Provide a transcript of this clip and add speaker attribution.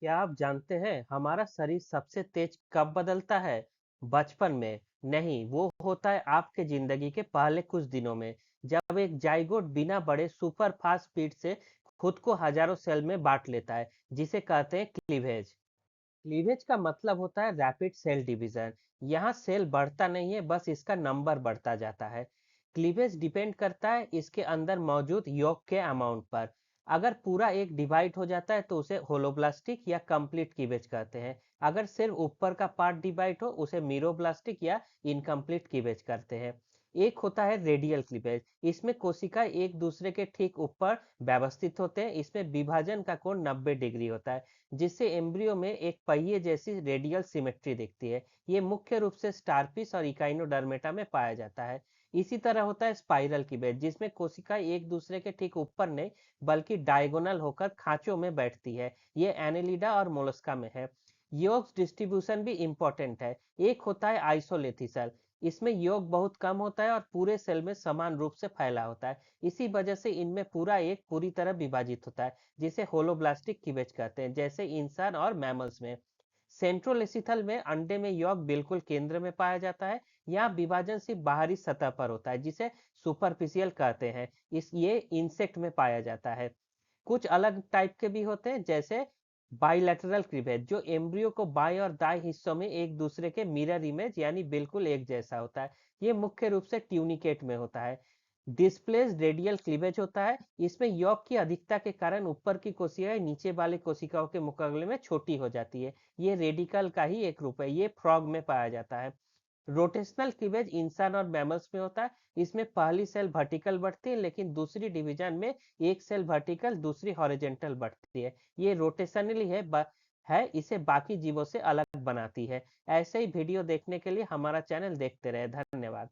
Speaker 1: क्या आप जानते हैं हमारा शरीर सबसे तेज कब बदलता है? बचपन में नहीं, वो होता है आपके जिंदगी के पहले कुछ दिनों में, जब एक जाइगोट बिना बड़े सुपर फास्ट स्पीड से खुद को हजारों सेल में बांट लेता है, जिसे कहते हैं क्लीवेज। क्लीवेज का मतलब होता है रैपिड सेल डिवीजन। यहाँ सेल बढ़ता नहीं है, बस इसका नंबर बढ़ता जाता है। क्लीवेज डिपेंड करता है इसके अंदर मौजूद यौग के अमाउंट पर। अगर पूरा एक डिवाइड हो जाता है तो उसे होलोब्लास्टिक या कंप्लीट क्लीवेज कहते हैं। अगर सिर्फ ऊपर का पार्ट डिवाइड हो उसे मीरोब्लास्टिक या इनकम्प्लीट क्लीवेज करते हैं। एक होता है रेडियल क्लीवेज, इसमें कोशिका एक दूसरे के ठीक ऊपर व्यवस्थित होते हैं। इसमें विभाजन का कोण 90 डिग्री होता है, जिससे एम्ब्रियो में एक पहिए जैसी रेडियल सिमेट्री दिखती है। ये मुख्य रूप से स्टारफिश और इकाइनोडर्मेटा में पाया जाता है। इसी तरह होता है स्पाइरल क्लीवेज, जिसमें कोशिका एक दूसरे के ठीक ऊपर नहीं बल्कि डायगोनल होकर खांचों में बैठती है। ये एनेलिडा और मोलस्का में है। योग्स डिस्ट्रीब्यूशन भी इंपॉर्टेंट है। एक होता है आइसोलेथिसल, इसमें योग बहुत कम होता है और पूरे सेल में समान रूप से फैला होता है। इसी वजह से इनमें पूरा एक पूरी तरह विभाजित होता है, जिसे होलोब्लास्टिक क्लीवेज कहते हैं, जैसे इंसान और मैमल्स में। सेंट्रोलेसिथल में अंडे में यौग बिल्कुल केंद्र में पाया जाता है। यहाँ विभाजन सिर्फ बाहरी सतह पर होता है, जिसे सुपरफिशियल कहते हैं। इस ये इंसेक्ट में पाया जाता है। कुछ अलग टाइप के भी होते हैं, जैसे बाइलेटरल क्लीवेज, जो एम्ब्रियो को बाएं और दाएं हिस्सों में एक दूसरे के मिरर इमेज यानी बिल्कुल एक जैसा होता है। ये मुख्य रूप से ट्यूनिकेट में होता है। डिस्प्लेस रेडियल क्लीवेज होता है, इसमें यौग की अधिकता के कारण ऊपर की कोशिकाएं नीचे वाली कोशिकाओं के मुकाबले में छोटी हो जाती है। ये रेडिकल का ही एक रूप है। ये फ्रॉग में पाया जाता है। रोटेशनल क्लीवेज इंसान और मैमल्स में होता है। इसमें पहली सेल वर्टिकल बढ़ती है, लेकिन दूसरी डिवीजन में एक सेल वर्टिकल दूसरी हॉरिजेंटल बढ़ती है। ये रोटेशनली है, इसे बाकी जीवों से अलग बनाती है। ऐसे ही वीडियो देखने के लिए हमारा चैनल देखते रहे। धन्यवाद।